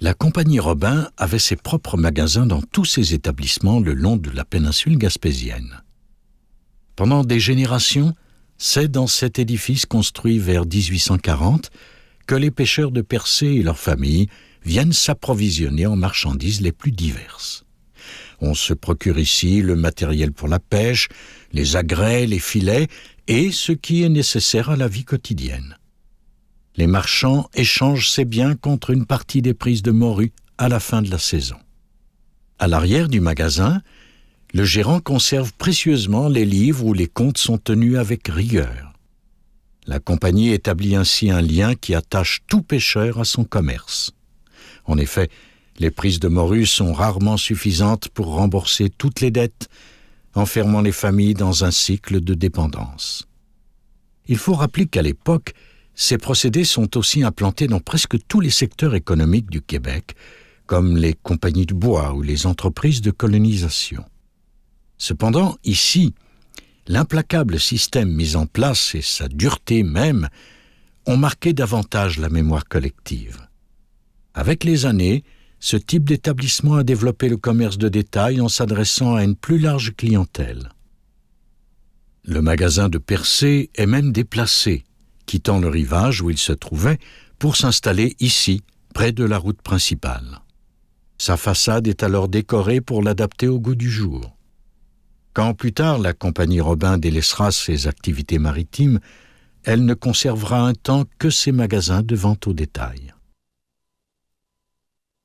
La compagnie Robin avait ses propres magasins dans tous ses établissements le long de la péninsule gaspésienne. Pendant des générations, c'est dans cet édifice construit vers 1840 que les pêcheurs de Percé et leurs familles viennent s'approvisionner en marchandises les plus diverses. On se procure ici le matériel pour la pêche, les agrès, les filets et ce qui est nécessaire à la vie quotidienne. Les marchands échangent ces biens contre une partie des prises de morue à la fin de la saison. À l'arrière du magasin, le gérant conserve précieusement les livres où les comptes sont tenus avec rigueur. La compagnie établit ainsi un lien qui attache tout pêcheur à son commerce. En effet, les prises de morue sont rarement suffisantes pour rembourser toutes les dettes, enfermant les familles dans un cycle de dépendance. Il faut rappeler qu'à l'époque, ces procédés sont aussi implantés dans presque tous les secteurs économiques du Québec, comme les compagnies de bois ou les entreprises de colonisation. Cependant, ici, l'implacable système mis en place et sa dureté même ont marqué davantage la mémoire collective. Avec les années, ce type d'établissement a développé le commerce de détail en s'adressant à une plus large clientèle. Le magasin de Percé est même déplacé, quittant le rivage où il se trouvait pour s'installer ici, près de la route principale. Sa façade est alors décorée pour l'adapter au goût du jour. Quand plus tard la compagnie Robin délaissera ses activités maritimes, elle ne conservera un temps que ses magasins de vente au détail.